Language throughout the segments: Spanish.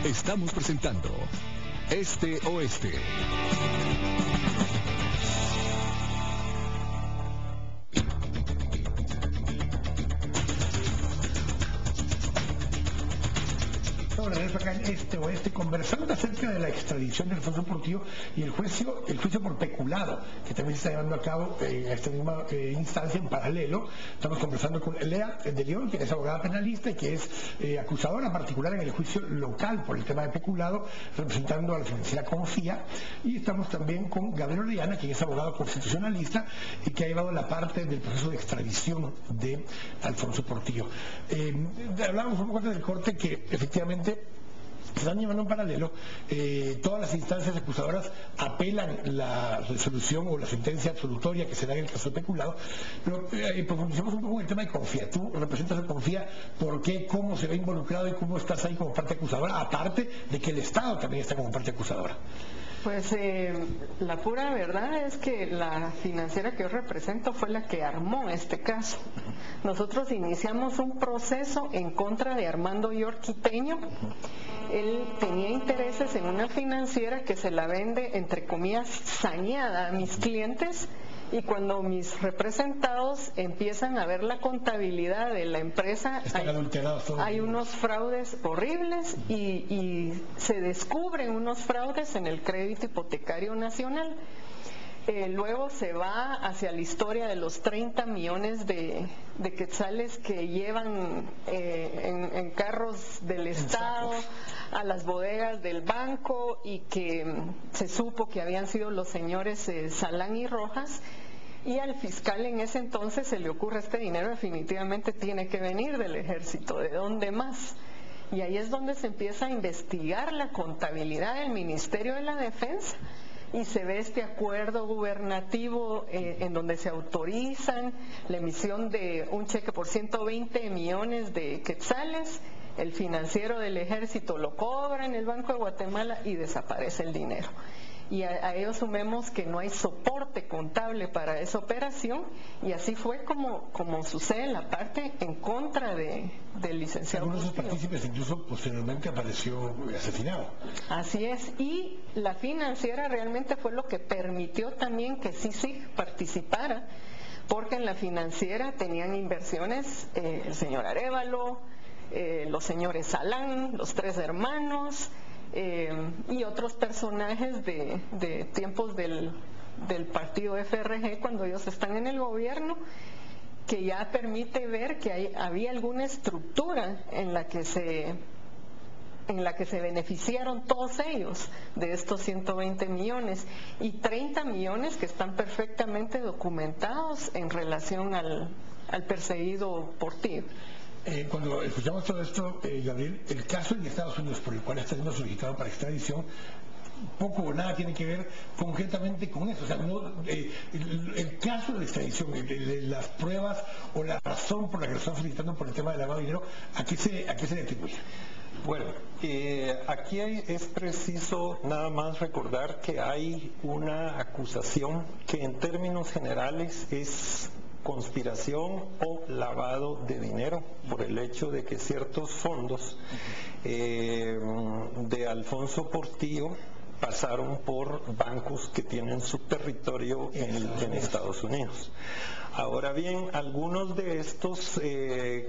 Estamos presentando Este Oeste. Acá en Este Oeste, conversando acerca de la extradición de Alfonso Portillo y el juicio por peculado, que también se está llevando a cabo en esta misma instancia en paralelo. Estamos conversando con Lea de León, quien es abogada penalista y que es acusadora particular en el juicio local por el tema de peculado, representando a la financiera Confía. Y estamos también con Gabriel Orellana, quien es abogado constitucionalista y que ha llevado la parte del proceso de extradición de Alfonso Portillo. Hablábamos un poco antes del corte que efectivamente se están llevando en paralelo. Todas las instancias acusadoras apelan la resolución o la sentencia absolutoria que se da en el caso de peculado, pero profundicemos un poco en el tema de Confía. Tú representas a Confía, ¿por qué? ¿Cómo se ve involucrado y cómo estás ahí como parte acusadora? Aparte de que el Estado también está como parte acusadora. Pues la pura verdad es que la financiera que yo represento fue la que armó este caso. Nosotros iniciamos un proceso en contra de Armando Yorquiteño. Él tenía intereses en una financiera que se la vende, entre comillas, saneada a mis clientes. Y cuando mis representados empiezan a ver la contabilidad de la empresa, hay unos fraudes horribles y se descubren unos fraudes en el crédito hipotecario nacional. Luego se va hacia la historia de los 30 millones de quetzales que llevan en carros del Estado a las bodegas del banco y que se supo que habían sido los señores Salán y Rojas. Y al fiscal en ese entonces se le ocurre: este dinero definitivamente tiene que venir del ejército, ¿de dónde más? Y ahí es donde se empieza a investigar la contabilidad del Ministerio de la Defensa y se ve este acuerdo gubernativo en donde se autorizan la emisión de un cheque por 120 millones de quetzales. El financiero del ejército lo cobra en el Banco de Guatemala y desaparece el dinero. Y a ello sumemos que no hay soporte contable para esa operación, y así fue como sucede en la parte en contra del licenciado. Algunos de sus partícipes incluso posteriormente apareció asesinado. Así es, y la financiera realmente fue lo que permitió también que CICIG participara, porque en la financiera tenían inversiones el señor Arévalo, los señores Salán, los 3 hermanos, y otros personajes de tiempos del partido FRG, cuando ellos están en el gobierno, que ya permite ver que había alguna estructura en la que se beneficiaron todos ellos de estos 120 millones y 30 millones que están perfectamente documentados en relación al perseguido Portillo. Cuando escuchamos todo esto, Gabriel, el caso en Estados Unidos por el cual está siendo solicitado para extradición poco o nada tiene que ver concretamente con eso. O sea, el caso de la extradición, las pruebas o la razón por la que lo están solicitando por el tema del lavado de dinero, ¿a qué se le atribuye? Bueno, aquí es preciso nada más recordar que hay una acusación que en términos generales es conspiración o lavado de dinero por el hecho de que ciertos fondos de Alfonso Portillo pasaron por bancos que tienen su territorio en Estados Unidos. Ahora bien, algunos de estos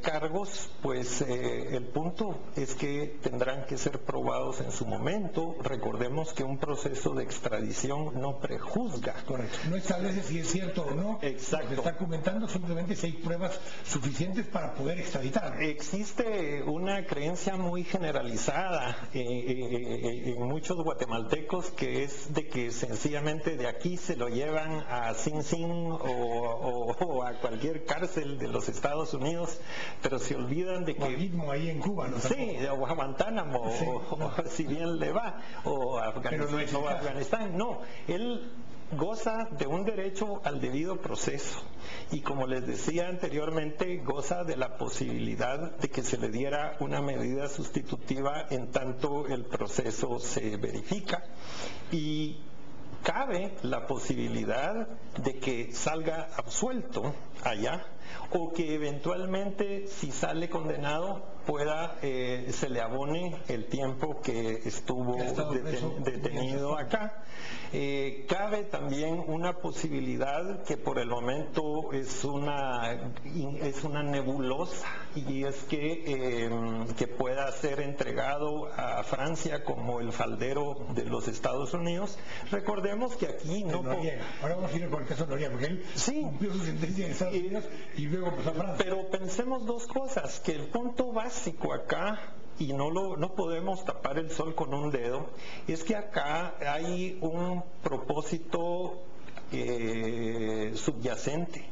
cargos, pues el punto es que tendrán que ser probados en su momento. Recordemos que un proceso de extradición no prejuzga. Correcto. No establece si es cierto o no. Exacto. Lo que está comentando simplemente si hay pruebas suficientes para poder extraditar. Existe una creencia muy generalizada en muchos guatemaltecos, que es de que sencillamente de aquí se lo llevan a Sing Sing o a cualquier cárcel de los Estados Unidos, pero se olvidan de que... mismo ahí en Cuba, ¿no? Sí, o a Guantánamo, sí, o si bien le va, o a Afganistán. No, él goza de un derecho al debido proceso y, como les decía anteriormente, goza de la posibilidad de que se le diera una medida sustitutiva en tanto el proceso se verifica, y cabe la posibilidad de que salga absuelto allá, o que eventualmente, si sale condenado, se le abone el tiempo que estuvo detenido acá. Cabe también una posibilidad que por el momento es una nebulosa, y es que pueda ser entregado a Francia como el faldero de los Estados Unidos. Recordemos que aquí no... Ahora vamos a ir con el caso de Noriega, porque él cumplió su sentencia en Estados Unidos y luego pasó a Francia. Pero pensemos dos cosas, que el punto básico acá, y no podemos tapar el sol con un dedo, es que acá hay un propósito subyacente.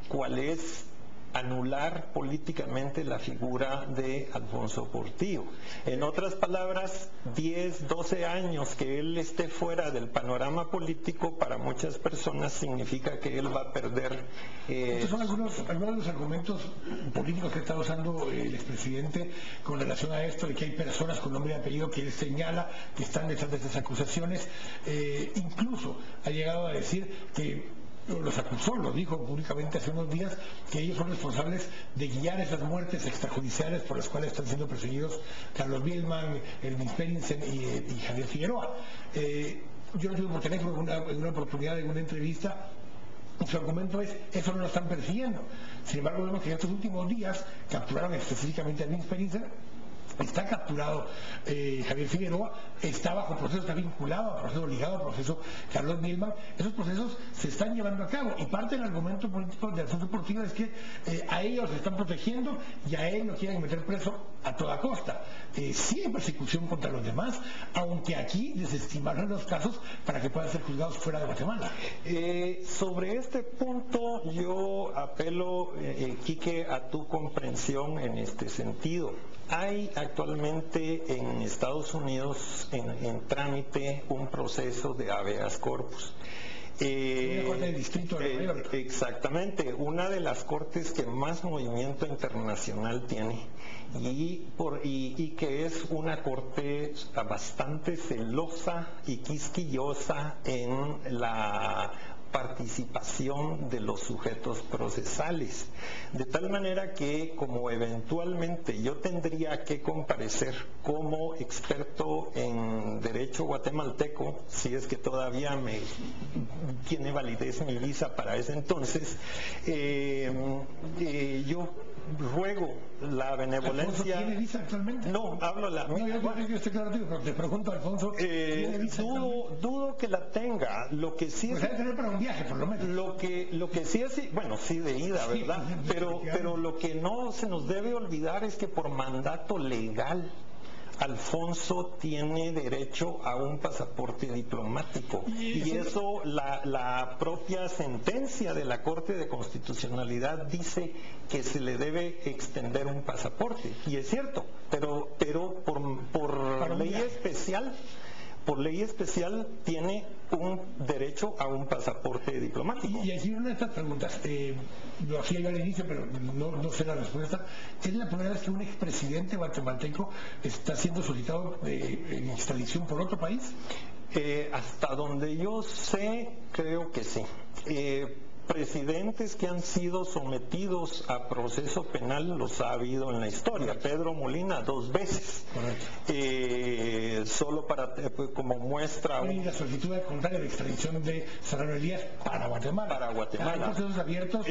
¿Cuál es? Anular políticamente la figura de Alfonso Portillo. En otras palabras, 10, 12 años que él esté fuera del panorama político, para muchas personas significa que él va a perder... Estos son algunos de los argumentos políticos que está usando el expresidente con relación a esto, de que hay personas con nombre y apellido que él señala que están detrás de estas acusaciones. Incluso ha llegado a decir que los acusó, lo dijo públicamente hace unos días, que ellos son responsables de guiar esas muertes extrajudiciales por las cuales están siendo perseguidos Carlos Bielman, Elvis Perinsen y Javier Figueroa. Yo lo tuve por teléfono en una oportunidad, en una entrevista, y su argumento es: eso no lo están persiguiendo. Sin embargo, vemos que en estos últimos días capturaron específicamente a Elvis Perinsen. Está capturado Javier Figueroa, está bajo proceso, está vinculado a proceso, ligado a proceso Carlos Bielman. Esos procesos se están llevando a cabo, y parte del argumento político de Alfonso Portillo es que a ellos se están protegiendo y a él lo quieren meter preso a toda costa. Sí hay persecución contra los demás, aunque aquí desestimaron los casos para que puedan ser juzgados fuera de Guatemala. Sobre este punto yo apelo, Quique, a tu comprensión en este sentido. Hay actualmente en Estados Unidos en trámite un proceso de habeas corpus. Una corte de distrito de Nueva York. Exactamente, una de las cortes que más movimiento internacional tiene, y que es una corte bastante celosa y quisquillosa en la participación de los sujetos procesales, de tal manera que, como eventualmente yo tendría que comparecer como experto en derecho guatemalteco, si es que todavía tiene validez mi visa para ese entonces, yo ruego la benevolencia. ¿Alfonso tiene visa actualmente? No, hablo la mía. No, yo estoy claro, pero te pregunto, Alfonso, ¿tiene visa? Dudo que la tenga. Lo que sí pues es... debe tener para un viaje, por lo menos. Lo que sí es... Bueno, sí, de ida, ¿verdad? Sí, pero lo que no se nos debe olvidar es que por mandato legal, Alfonso tiene derecho a un pasaporte diplomático, y eso la propia sentencia de la Corte de Constitucionalidad dice que se le debe extender un pasaporte, y es cierto, pero por ley especial tiene un derecho a un pasaporte diplomático. Y aquí una de estas preguntas, lo hacía yo al inicio, pero no sé la respuesta. ¿Es la primera vez que un expresidente guatemalteco está siendo solicitado en extradición por otro país? Hasta donde yo sé, creo que sí. Presidentes que han sido sometidos a proceso penal los ha habido en la historia. Pedro Molina 2 veces. Solo como muestra... Y la solicitud contraria de extradición de Serrano Elías para Guatemala. Para Guatemala. Hay procesos abiertos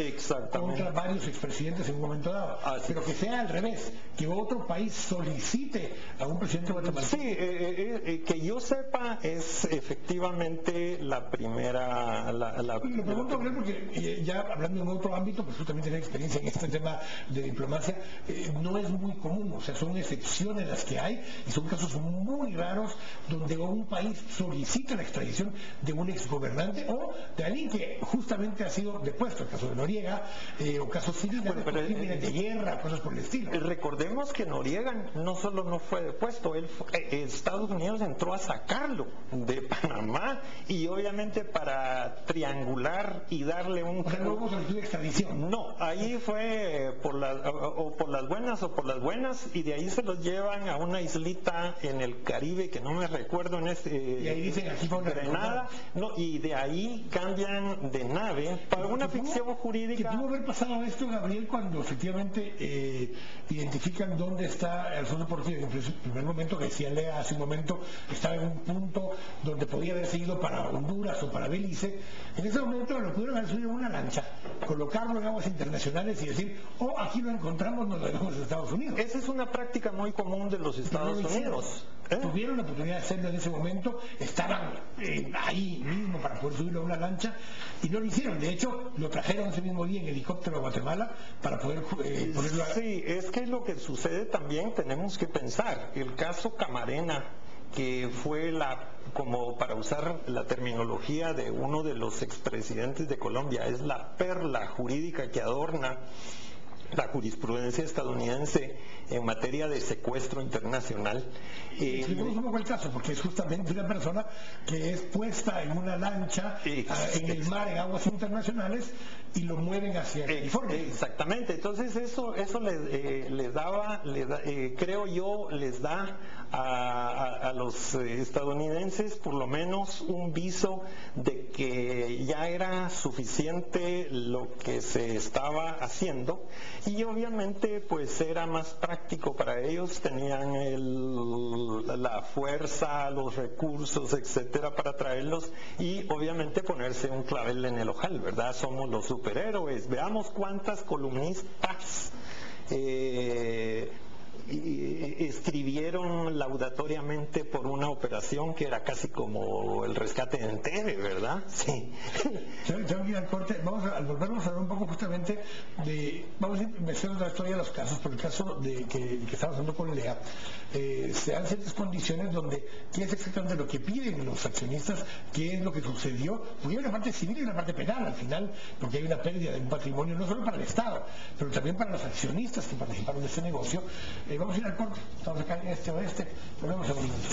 contra varios expresidentes en un momento dado. Pero que sea al revés, que otro país solicite a un presidente guatemalteco. Sí, que yo sepa es efectivamente la primera... Lo pregunto porque ya hablando en otro ámbito, pues tú también tienes experiencia en este tema de diplomacia, no es muy común, o sea, son excepciones las que hay, y son casos muy raros donde un país solicita la extradición de un exgobernante o de alguien que justamente ha sido depuesto, el caso de Noriega, o casos civiles, crímenes de guerra, cosas por el estilo. Recordemos que Noriega no solo no fue depuesto, Estados Unidos entró a sacarlo de Panamá, y obviamente para triangular y darle un... O sea, no hubo solicitud de extradición. No, ahí fue por las buenas, y de ahí se los llevan a una islita en el Caribe que no me recuerdo en y ahí dicen aquí Grenada, no, y de ahí cambian de nave para una ficción jurídica. ¿Qué pudo haber pasado esto, Gabriel, cuando efectivamente identifican dónde está Alfonso Portillo? En el primer momento, que decía Lea hace un momento, estaba en un punto donde podía haberse ido para Honduras o para Belice. En ese momento lo pudieron haber subido en una lancha, colocarlo en aguas internacionales y decir, aquí lo encontramos, nos lo llevamos a Estados Unidos. Esa es una práctica muy común de los Estados Unidos. Tuvieron la oportunidad de hacerlo en ese momento, estaban ahí mismo para poder subirlo a una lancha y no lo hicieron. De hecho, lo trajeron ese mismo día en helicóptero a Guatemala para poder ponerlo. Sí, es que lo que sucede también tenemos que pensar. El caso Camarena, que fue como para usar la terminología de uno de los expresidentes de Colombia, es la perla jurídica que adorna la jurisprudencia estadounidense en materia de secuestro internacional. Expliquemos un poco el caso, porque es justamente una persona que es puesta en una lancha en el mar, en aguas internacionales, y lo mueven hacia California. Exactamente, entonces eso les daba, creo yo, les da a los estadounidenses por lo menos un viso de que ya era suficiente lo que se estaba haciendo, y obviamente pues era más práctico para ellos, tenían la fuerza, los recursos, etcétera, para traerlos y obviamente ponerse un clavel en el ojal, ¿verdad? Somos los superhéroes. Veamos cuántas columnistas escribieron laudatoriamente por una operación que era casi como el rescate de Entebbe, ¿verdad? Sí. Tengo que ir al corte. Al volvernos a hablar un poco justamente vamos a mencionar la historia de los casos. Por el caso que estamos hablando con Lea, se dan ciertas condiciones donde qué es exactamente lo que piden los accionistas, qué es lo que sucedió, porque hay una parte civil y una parte penal al final, porque hay una pérdida de un patrimonio no solo para el Estado, pero también para los accionistas que participaron de este negocio. Vamos a ir al corte, estamos acá en este oeste, volvemos en un minuto.